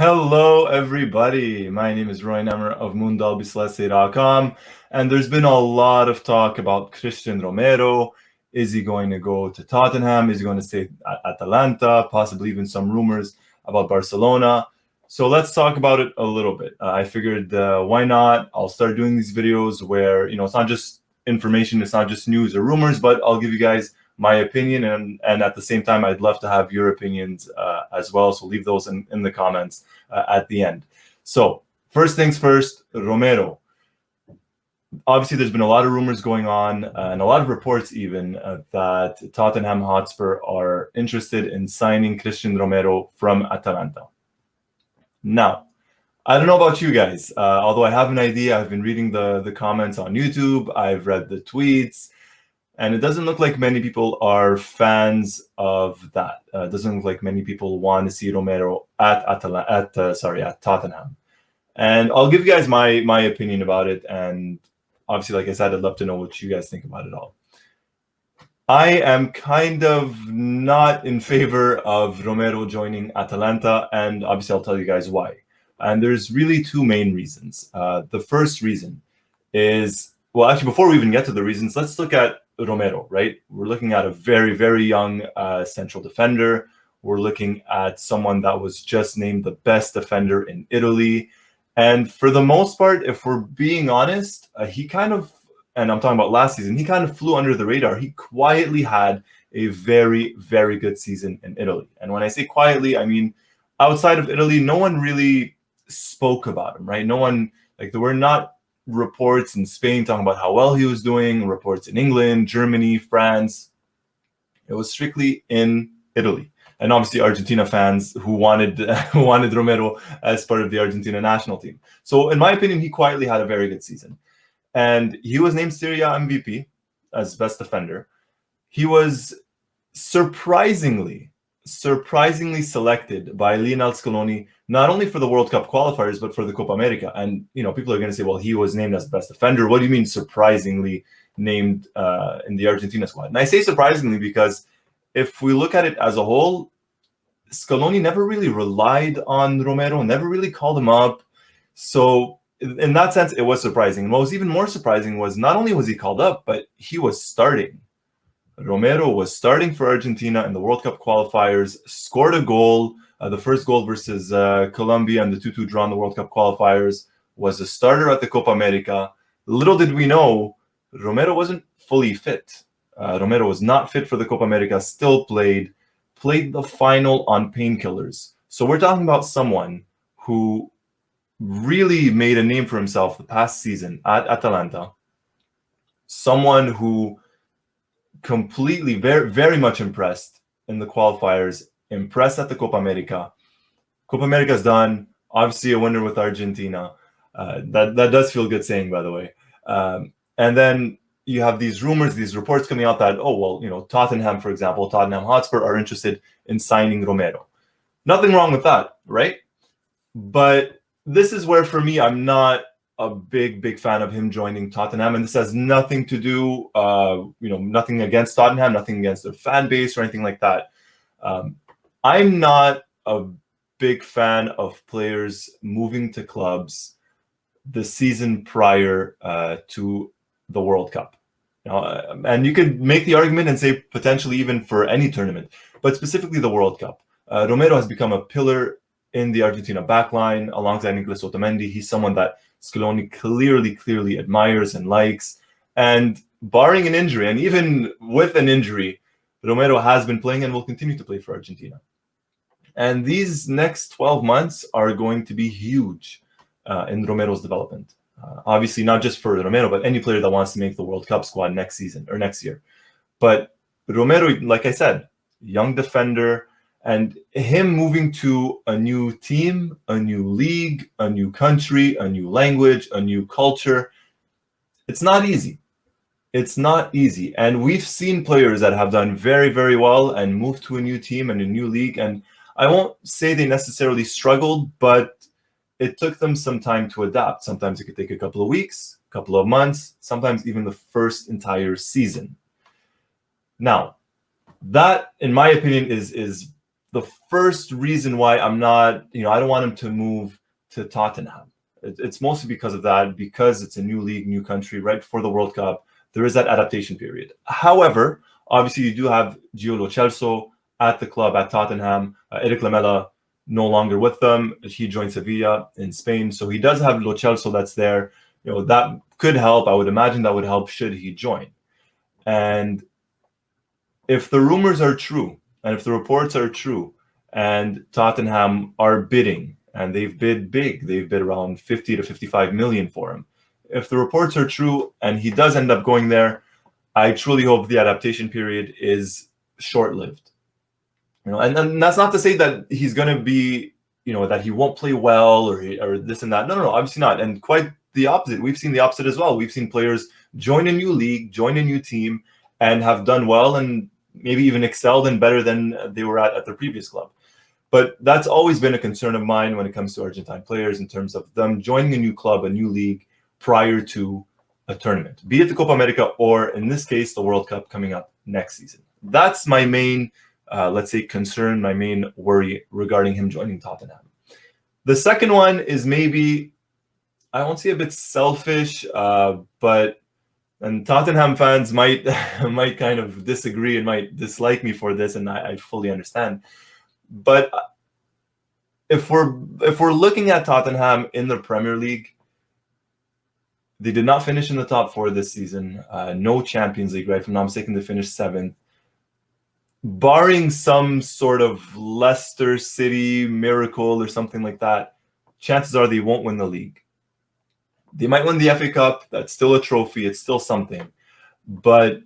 Hello, everybody. My name is Roy Nemmer of Mundo Albiceleste.com, and there's been a lot of talk about Cristian Romero. Is he going to go to Tottenham? Is he going to stay at Atalanta? Possibly even some rumors about Barcelona. So let's talk about it a little bit. I figured, why not? I'll start doing these videos where, it's not just information, it's not just news or rumors, but I'll give you guys my opinion, and at the same time, I'd love to have your opinions as well. So leave those in the comments at the end. So first things first, Romero. Obviously, there's been a lot of rumors going on and a lot of reports even that Tottenham Hotspur are interested in signing Cristian Romero from Atalanta. Now, I don't know about you guys, although I have an idea. I've been reading the comments on YouTube. I've read the tweets. And it doesn't look like many people are fans of that. It doesn't look like many people want to see Romero at Tottenham. And I'll give you guys my opinion about it. And obviously, like I said, I'd love to know what you guys think about it all. I am kind of not in favor of Romero joining Atalanta, and obviously I'll tell you guys why. And there's really two main reasons. The first reason is, well, actually, before we even get to the reasons, let's look at Romero, right? We're looking at a very, very young central defender. We're looking at someone that was just named the best defender in Italy. And for the most part, if we're being honest, he kind of, and I'm talking about last season, he kind of flew under the radar. He quietly had a very, very good season in Italy. And when I say quietly, I mean outside of Italy, no one really spoke about him, right? No one, like, there were not reports in Spain talking about how well he was doing, reports in England, Germany, France. It was strictly in Italy. And obviously Argentina fans who wanted Romero as part of the Argentina national team. So in my opinion, he quietly had a very good season. And he was named Serie A MVP as best defender. He was surprisingly selected by Lionel Scaloni, not only for the World Cup qualifiers, but for the Copa America. And, people are going to say, well, he was named as the best defender. What do you mean surprisingly named in the Argentina squad? And I say surprisingly because if we look at it as a whole, Scaloni never really relied on Romero, never really called him up. So in that sense, it was surprising. And what was even more surprising was not only was he called up, but he was starting. Romero was starting for Argentina in the World Cup qualifiers, scored a goal. The first goal versus Colombia and the 2-2 draw in the World Cup qualifiers, was a starter at the Copa America. Little did we know, Romero wasn't fully fit. Romero was not fit for the Copa America, still played the final on painkillers. So we're talking about someone who really made a name for himself the past season at Atalanta. Someone who completely, very, very much impressed in the qualifiers, impressed at the Copa America. Copa America's done. Obviously a winner with Argentina. That does feel good saying, by the way. And then you have these rumors, these reports coming out that, Tottenham, for example, Tottenham Hotspur are interested in signing Romero. Nothing wrong with that, right? But this is where, for me, I'm not a big fan of him joining Tottenham, and this has nothing to do, nothing against Tottenham, nothing against their fan base or anything like that. I'm not a big fan of players moving to clubs the season prior to the World Cup. And you could make the argument and say potentially even for any tournament, but specifically the World Cup. Romero has become a pillar in the Argentina backline alongside Nicolas Otamendi. He's someone that Scaloni clearly admires and likes. And barring an injury, and even with an injury, Romero has been playing and will continue to play for Argentina. And these next 12 months are going to be huge in Romero's development. Obviously, not just for Romero, but any player that wants to make the World Cup squad next season or next year. But Romero, like I said, young defender, and him moving to a new team, a new league, a new country, a new language, a new culture, it's not easy. It's not easy. And we've seen players that have done very, very well and moved to a new team and a new league. And I won't say they necessarily struggled, but it took them some time to adapt. Sometimes it could take a couple of weeks, a couple of months, sometimes even the first entire season. Now, that, in my opinion, is the first reason why I'm not, I don't want him to move to Tottenham. It's mostly because of that, because it's a new league, new country, right before the World Cup. There is that adaptation period. However, obviously you do have Gio Lo Celso at the club at Tottenham. Eric Lamela no longer with them. He joined Sevilla in Spain. So he does have Lo Celso that's there. That could help. I would imagine that would help should he join. And if the rumors are true, and if the reports are true, and Tottenham are bidding, and they've bid big, they've bid around 50 to 55 million for him. If the reports are true and he does end up going there, I truly hope the adaptation period is short-lived. And that's not to say that he's going to be, that he won't play well or this and that. No, obviously not. And quite the opposite. We've seen the opposite as well. We've seen players join a new league, join a new team, and have done well and maybe even excelled and better than they were at their previous club. But that's always been a concern of mine when it comes to Argentine players in terms of them joining a new club, a new league prior to a tournament, be it the Copa America or in this case, the World Cup coming up next season. That's my main, let's say, concern, my main worry regarding him joining Tottenham. The second one is maybe, I won't say a bit selfish, but and Tottenham fans might kind of disagree and might dislike me for this, and I fully understand. But if we're looking at Tottenham in the Premier League, they did not finish in the top 4 this season. No Champions League, right? If I'm not mistaken, they finished 7th. Barring some sort of Leicester City miracle or something like that, chances are they won't win the league. They might win the FA Cup. That's still a trophy. It's still something. But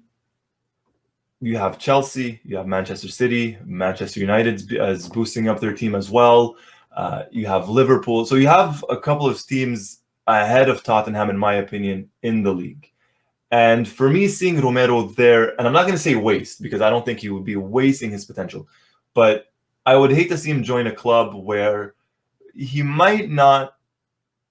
you have Chelsea, you have Manchester City, Manchester United is boosting up their team as well. You have Liverpool. So you have a couple of teams ahead of Tottenham, in my opinion, in the league. And for me, seeing Romero there, and I'm not going to say waste, because I don't think he would be wasting his potential, but I would hate to see him join a club where he might not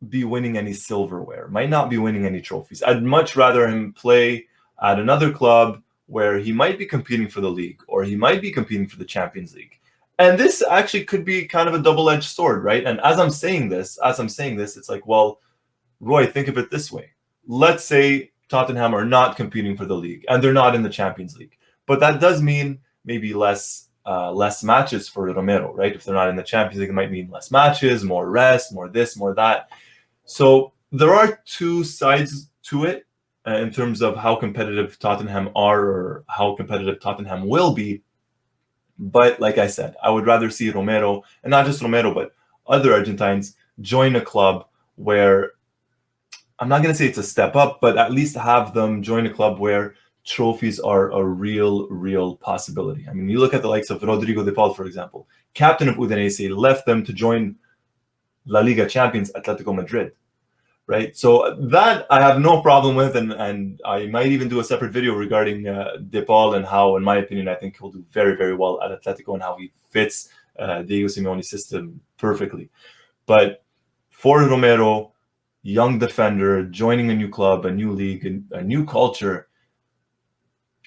be winning any silverware, might not be winning any trophies. I'd much rather him play at another club where he might be competing for the league, or he might be competing for the Champions League. And this actually could be kind of a double-edged sword, right? And as I'm saying this, it's like, well, Roy, think of it this way. Let's say Tottenham are not competing for the league, and they're not in the Champions League. But that does mean maybe less matches for Romero, right? If they're not in the Champions League, it might mean less matches, more rest, more this, more that. So there are two sides to it in terms of how competitive Tottenham are or how competitive Tottenham will be. But like I said, I would rather see Romero, and not just Romero, but other Argentines join a club where, I'm not going to say it's a step up, but at least have them join a club where trophies are a real possibility. I mean, you look at the likes of Rodrigo de Paul, for example, captain of Udinese, left them to join La Liga champions Atletico Madrid, right? So that I have no problem with, and I might even do a separate video regarding de Paul and how, in my opinion, I think he'll do very well at Atletico and how he fits Diego Simeone's system perfectly. But for Romero, young defender, joining a new club, a new league, a new culture,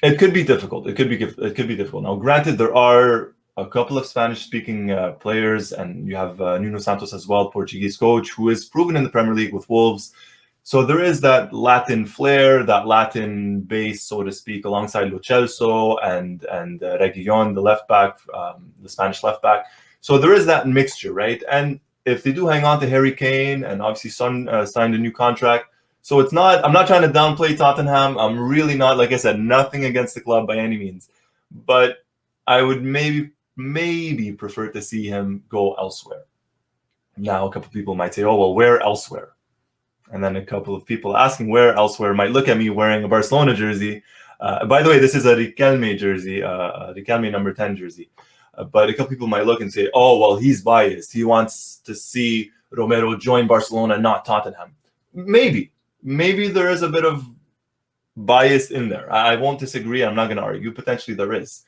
it could be difficult. It could be difficult. Now, granted, there are a couple of Spanish-speaking players, and you have Nuno Santos as well, Portuguese coach, who is proven in the Premier League with Wolves. So there is that Latin flair, that Latin base, so to speak, alongside Lo Celso and Reguilon, the left back, the Spanish left back. So there is that mixture, right? And if they do hang on to Harry Kane, and obviously Son signed a new contract, so it's not, I'm not trying to downplay Tottenham. I'm really not, like I said, nothing against the club by any means. But I would maybe prefer to see him go elsewhere. Now, a couple of people might say, oh, well, where elsewhere? And then a couple of people asking where elsewhere might look at me wearing a Barcelona jersey. By the way, this is a Riquelme jersey, a Riquelme number 10 jersey. But a couple people might look and say, oh, well, he's biased. He wants to see Romero join Barcelona, not Tottenham. Maybe there is a bit of bias in there. I won't disagree. I'm not going to argue. Potentially there is.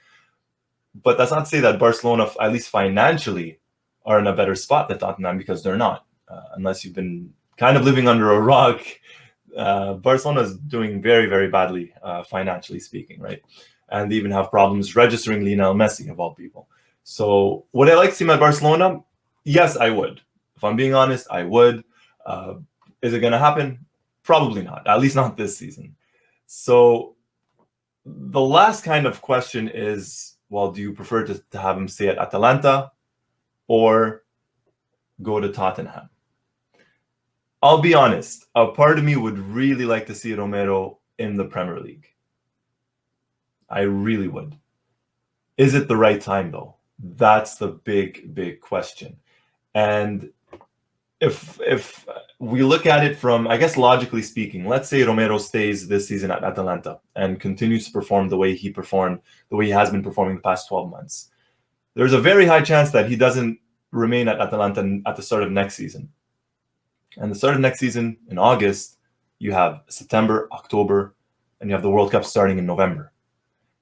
But that's not to say that Barcelona, at least financially, are in a better spot than Tottenham, because they're not. Unless you've been kind of living under a rock, Barcelona is doing very badly financially speaking, right? And they even have problems registering Lionel Messi, of all people. So would I like to see him at Barcelona? Yes, I would. If I'm being honest, I would. Is it going to happen? Probably not, at least not this season. So the last kind of question is, well, do you prefer to have him stay at Atalanta or go to Tottenham? I'll be honest, a part of me would really like to see Romero in the Premier League. I really would. Is it the right time, though? That's the big question. And if we look at it from, I guess, logically speaking, let's say Romero stays this season at Atalanta and continues to perform the way he performed, the way he has been performing the past 12 months. There's a very high chance that he doesn't remain at Atalanta at the start of next season. And the start of next season, in August, you have September, October, and you have the World Cup starting in November.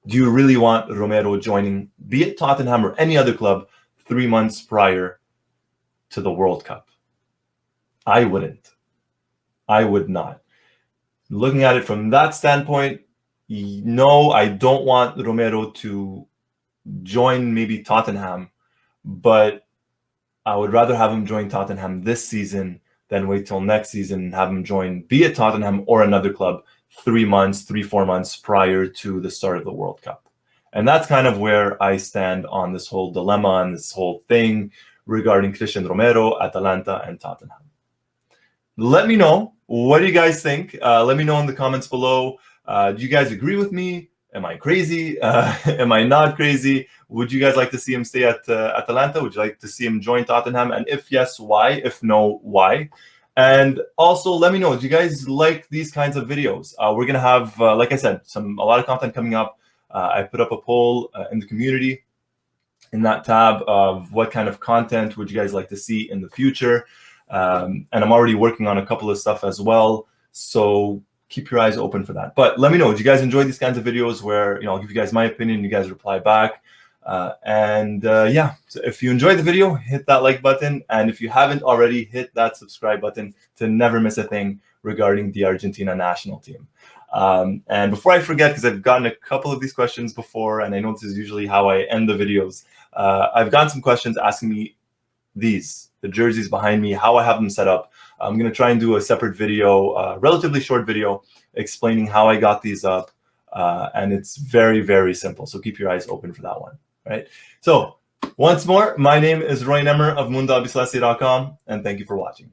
Do you really want Romero joining, be it Tottenham or any other club, 3 months prior to the World Cup? I wouldn't. I would not. Looking at it from that standpoint, no, I don't want Romero to join maybe Tottenham, but I would rather have him join Tottenham this season than wait till next season and have him join, be it Tottenham or another club, 4 months prior to the start of the World Cup. And that's kind of where I stand on this whole dilemma and this whole thing regarding Cristian Romero, Atalanta, and Tottenham. Let me know. What do you guys think? Let me know in the comments below. Do you guys agree with me? Am I crazy? Am I not crazy? Would you guys like to see him stay at Atalanta? Would you like to see him join Tottenham? And if yes, why? If no, why? And also, let me know, do you guys like these kinds of videos? We're going to have, like I said, a lot of content coming up. I put up a poll in the community in that tab of what kind of content would you guys like to see in the future. And I'm already working on a couple of stuff as well. So keep your eyes open for that. But let me know, do you guys enjoy these kinds of videos where, I'll give you guys my opinion, you guys reply back. Yeah, so if you enjoyed the video, hit that like button. And if you haven't already, hit that subscribe button to never miss a thing regarding the Argentina national team. And before I forget, because I've gotten a couple of these questions before, and I know this is usually how I end the videos, I've gotten some questions asking me the jerseys behind me, how I have them set up. I'm going to try and do a separate video, relatively short video, explaining how I got these up. And it's very simple. So keep your eyes open for that one. Right. So once more, my name is Roy Nemmer of Mundo Albiceleste.com, and thank you for watching.